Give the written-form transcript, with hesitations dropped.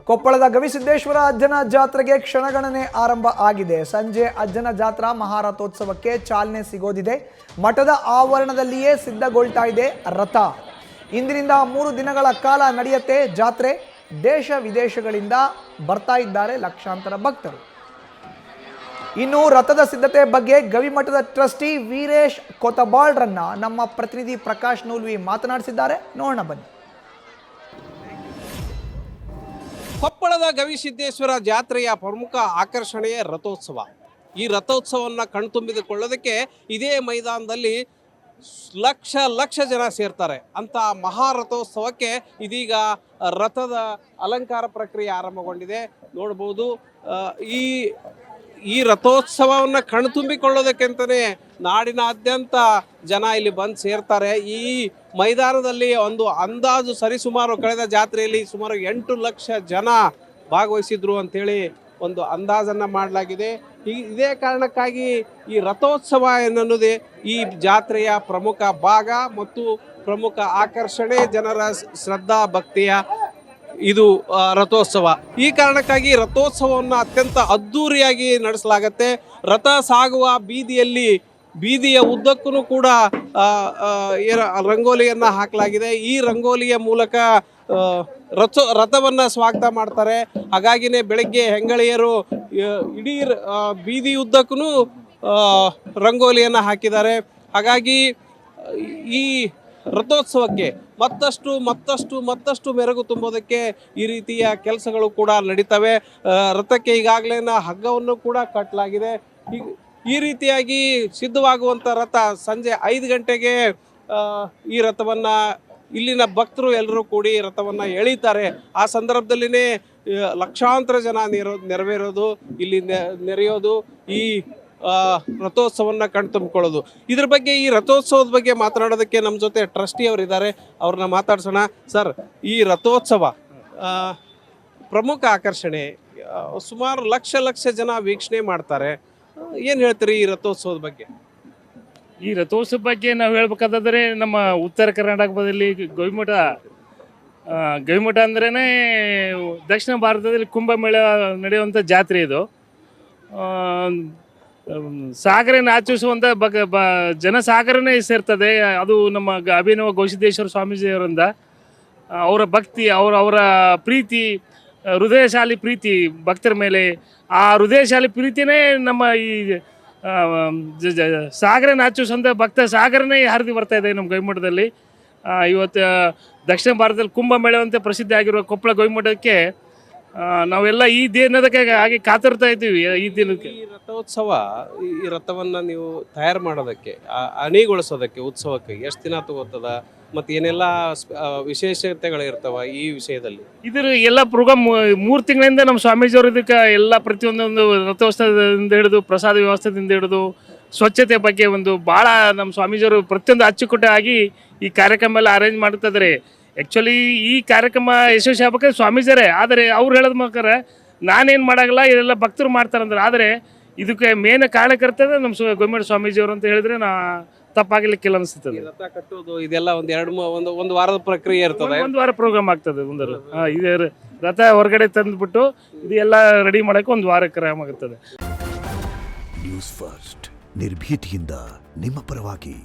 ಕೊಪ್ಪಳದ ಗವಿಸಿದ್ದೇಶ್ವರ ಅಜ್ಜನ ಜಾತ್ರೆಗೆ ಕ್ಷಣಗಣನೆ ಆರಂಭ ಆಗಿದೆ. ಸಂಜೆ ಅಜ್ಜನ ಜಾತ್ರಾ ಮಹಾರಥೋತ್ಸವಕ್ಕೆ ಚಾಲನೆ ಸಿಗೋದಿದೆ. ಮಠದ ಆವರಣದಲ್ಲಿಯೇ ಸಿದ್ಧಗೊಳ್ತಾ ಇದೆ ರಥ. ಇಂದಿನಿಂದ 3 ದಿನಗಳ ಕಾಲ ನಡೆಯುತ್ತೆ ಜಾತ್ರೆ. ದೇಶ ವಿದೇಶಗಳಿಂದ ಬರ್ತಾ ಇದ್ದಾರೆ ಲಕ್ಷಾಂತರ ಭಕ್ತರು. ಇನ್ನು ರಥದ ಸಿದ್ಧತೆ ಬಗ್ಗೆ ಗವಿಮಠದ ಟ್ರಸ್ಟಿ ವೀರೇಶ್ ಕೊತಬಾಳ್ರನ್ನ ನಮ್ಮ ಪ್ರತಿನಿಧಿ ಪ್ರಕಾಶ್ ನೂಲ್ವಿ ಮಾತನಾಡಿಸಿದ್ದಾರೆ. ನೋಡೋಣ ಬನ್ನಿ. ಕೊಪ್ಪಳದ ಗವಿಸಿದ್ದೇಶ್ವರ ಜಾತ್ರೆಯ ಪ್ರಮುಖ ಆಕರ್ಷಣೆಯೇ ರಥೋತ್ಸವ. ಈ ರಥೋತ್ಸವವನ್ನು ಕಣ್ತುಂಬಿಕೊಳ್ಳೋದಕ್ಕೆ ಇದೇ ಮೈದಾನದಲ್ಲಿ ಲಕ್ಷ ಜನ ಸೇರ್ತಾರೆ. ಅಂತ ಮಹಾರಥೋತ್ಸವಕ್ಕೆ ಇದೀಗ ರಥದ ಅಲಂಕಾರ ಪ್ರಕ್ರಿಯೆ ಆರಂಭಗೊಂಡಿದೆ. ನೋಡ್ಬೋದು, ಈ ರಥೋತ್ಸವವನ್ನು ಕಣ್ತುಂಬಿಕೊಳ್ಳೋದಕ್ಕೆಂತಲೇ ನಾಡಿನಾದ್ಯಂತ ಜನ ಇಲ್ಲಿ ಬಂದು ಸೇರ್ತಾರೆ. ಈ ಮೈದಾನದಲ್ಲಿ ಒಂದು ಅಂದಾಜು ಸರಿಸುಮಾರು ಕಳೆದ ಜಾತ್ರೆಯಲ್ಲಿ ಸುಮಾರು 8 ಲಕ್ಷ ಜನ ಭಾಗವಹಿಸಿದ್ರು ಅಂತೇಳಿ ಒಂದು ಅಂದಾಜನ್ನು ಮಾಡಲಾಗಿದೆ. ಇದೇ ಕಾರಣಕ್ಕಾಗಿ ಈ ರಥೋತ್ಸವ ಎನ್ನುವುದೇ ಈ ಜಾತ್ರೆಯ ಪ್ರಮುಖ ಭಾಗ ಮತ್ತು ಪ್ರಮುಖ ಆಕರ್ಷಣೆ, ಜನರ ಶ್ರದ್ಧಾ ಭಕ್ತಿಯ ಇದು ರಥೋತ್ಸವ. ಈ ಕಾರಣಕ್ಕಾಗಿ ರಥೋತ್ಸವವನ್ನು ಅತ್ಯಂತ ಅದ್ಧೂರಿಯಾಗಿ ನಡೆಸಲಾಗತ್ತೆ. ರಥ ಸಾಗುವ ಬೀದಿಯ ಉದ್ದಕ್ಕೂ ಕೂಡ ರಂಗೋಲಿಯನ್ನು ಹಾಕಲಾಗಿದೆ. ಈ ರಂಗೋಲಿಯ ಮೂಲಕ ರಥವನ್ನು ಸ್ವಾಗತ ಮಾಡ್ತಾರೆ. ಹಾಗಾಗಿನೇ ಬೆಳಗ್ಗೆ ಹೆಂಗಳಿಯರು ಇಡೀ ಬೀದಿ ಉದ್ದಕ್ಕೂ ರಂಗೋಲಿಯನ್ನು ಹಾಕಿದ್ದಾರೆ. ಹಾಗಾಗಿ ಈ ರಥೋತ್ಸವಕ್ಕೆ ಮತ್ತಷ್ಟು ಮೆರುಗು ತುಂಬೋದಕ್ಕೆ ಈ ರೀತಿಯ ಕೆಲಸಗಳು ಕೂಡ ನಡೀತವೆ. ರಥಕ್ಕೆ ಈಗಾಗಲೇ ಹಗ್ಗವನ್ನು ಕೂಡ ಕಟ್ಟಲಾಗಿದೆ. ಈ ರೀತಿಯಾಗಿ ಸಿದ್ಧವಾಗುವಂಥ ರಥ ಸಂಜೆ 5 ಗಂಟೆಗೆ ಈ ರಥವನ್ನು ಇಲ್ಲಿನ ಭಕ್ತರು ಎಲ್ಲರೂ ಕೂಡಿ ರಥವನ್ನು ಎಳೀತಾರೆ. ಆ ಸಂದರ್ಭದಲ್ಲಿನೇ ಲಕ್ಷಾಂತರ ಜನ ನೆರವೇರೋದು, ಇಲ್ಲಿ ನೆರೆಯೋದು, ಈ ರಥೋತ್ಸವವನ್ನು ಕಣ್ತುಂಬಿಕೊಳ್ಳೋದು. ಇದ್ರ ಬಗ್ಗೆ, ಈ ರಥೋತ್ಸವದ ಬಗ್ಗೆ ಮಾತನಾಡೋದಕ್ಕೆ ನಮ್ಮ ಜೊತೆ ಟ್ರಸ್ಟಿ ಅವರಿದ್ದಾರೆ. ಅವ್ರನ್ನ ಮಾತಾಡ್ಸೋಣ. ಸರ್, ಈ ರಥೋತ್ಸವ ಪ್ರಮುಖ ಆಕರ್ಷಣೆ, ಸುಮಾರು ಲಕ್ಷ ಜನ ವೀಕ್ಷಣೆ ಮಾಡ್ತಾರೆ. ಏನು ಹೇಳ್ತೀರಿ ಈ ರಥೋತ್ಸವದ ಬಗ್ಗೆ? ಈ ರಥೋತ್ಸವ ಬಗ್ಗೆ ನಾವು ಹೇಳ್ಬೇಕಾದ್ರೆ ನಮ್ಮ ಉತ್ತರ ಕರ್ನಾಟಕದಲ್ಲಿ ಗವಿಮಠ ಅಂದ್ರೇ ದಕ್ಷಿಣ ಭಾರತದಲ್ಲಿ ಕುಂಭಮೇಳ ನಡೆಯುವಂಥ ಜಾತ್ರೆ. ಇದು ಸಾಗರ ನಾಚಿಸುವಂಥ ಜನಸಾಗರನೇ ಸೇರ್ತದೆ. ಅದು ನಮ್ಮ ಅಭಿನವ ಗವಿಸಿದ್ದೇಶ್ವರ ಸ್ವಾಮೀಜಿಯವರಿಂದ ಅವರ ಭಕ್ತಿ, ಅವರ ಪ್ರೀತಿ, ಹೃದಯಶಾಲಿ ಪ್ರೀತಿ ಭಕ್ತರ ಮೇಲೆ. ಆ ಹೃದಯಶಾಲಿ ಪ್ರೀತಿನೇ ನಮ್ಮ ಈ ಸಾಗರ ನಾಚಿಸುವಂಥ ಭಕ್ತ ಸಾಗರನೇ ಹರಿದು ಬರ್ತಾ ಇದೆ ನಮ್ಮ ಗವಿಮಠದಲ್ಲಿ. ಇವತ್ತು ದಕ್ಷಿಣ ಭಾರತದಲ್ಲಿ ಕುಂಭಮೇಳ ಅಂತ ಪ್ರಸಿದ್ಧಿ ಆಗಿರುವ ಕೊಪ್ಪಳ ಗವಿಮಠಕ್ಕೆ ನಾವೆಲ್ಲ ಈ ದಿನದಕ್ಕೆ ಹಾಗೆ ಕಾತಿರ್ತಾ ಇದ್ದೀವಿ. ಈ ದಿನಕ್ಕೆ ಈ ರಥೋತ್ಸವ, ಈ ರಥವನ್ನು ನೀವು ತಯಾರು ಮಾಡೋದಕ್ಕೆ, ಅಣಿಗೊಳಿಸೋದಕ್ಕೆ ಉತ್ಸವಕ್ಕೆ ಎಷ್ಟು ದಿನ ತಗೋತದ ಮತ್ತು ಏನೆಲ್ಲ ವಿಶೇಷತೆಗಳಿರ್ತಾವ ಈ ವಿಷಯದಲ್ಲಿ? ಇದ್ರ ಎಲ್ಲ ಪ್ರೋಗ್ರಾಮ್ 3 ತಿಂಗಳಿಂದ ನಮ್ಮ ಸ್ವಾಮೀಜಿಯವರು ಇದಕ್ಕೆ ಎಲ್ಲ ಪ್ರತಿಯೊಂದೊಂದು ರಥೋತ್ಸವದಿಂದ ಹಿಡಿದು ಪ್ರಸಾದ ವ್ಯವಸ್ಥೆದಿಂದ ಹಿಡಿದು ಸ್ವಚ್ಛತೆ ಬಗ್ಗೆ ಭಾಳ ನಮ್ಮ ಸ್ವಾಮೀಜಿಯವರು ಪ್ರತಿಯೊಂದು ಅಚ್ಚುಕಟ್ಟಾಗಿ ಈ ಕಾರ್ಯಕ್ರಮ ಎಲ್ಲ ಅರೇಂಜ್ ಮಾಡ್ತಿದ್ದಾರೆ. ಆ್ಯಕ್ಚುಲಿ ಈ ಕಾರ್ಯಕ್ರಮ ಯಶಸ್ವಿ ಆಗ್ಬೇಕಾದ್ರೆ ಸ್ವಾಮೀಜಿಯರೇ, ಆದರೆ ಅವ್ರು ಹೇಳೋದ್ ಪ್ರಕಾರ ನಾನೇನು ಮಾಡೋಂಗಿಲ್ಲ, ಇದೆಲ್ಲ ಭಕ್ತರು ಮಾಡ್ತಾರಂದ್ರೆ. ಆದರೆ ಇದಕ್ಕೆ ಮೇನ್ ಕಾರಣಕರ್ತದೆ ನಮ್ಮ ಗವಿಮಠ ಸ್ವಾಮೀಜಿಯವರು ಅಂತ ಹೇಳಿದ್ರೆ ತಪ್ಪಾಗಲಿಕ್ಕಿಲ್ಲ ಅನಿಸ್ತದೆ. ರಥ ಕಟ್ಟೋದು ಇದೆಲ್ಲ ಒಂದು ವಾರದ ಪ್ರಕ್ರಿಯೆ ಇರ್ತದೆ. 1 ವಾರ ಪ್ರೋಗ್ರಾಮ್ ಆಗ್ತದೆ. ಇದೇ ರಥ ಹೊರಗಡೆ ತಂದುಬಿಟ್ಟು ಇದೆಲ್ಲ ರೆಡಿ ಮಾಡೋಕ್ಕೆ 1 ವಾರ ಕ್ರಮ ಆಗುತ್ತದೆ. ನ್ಯೂಸ್ ಫಸ್ಟ್, ನಿರ್ಭೀತಿಯಿಂದ ನಿಮ್ಮ ಪರವಾಗಿ.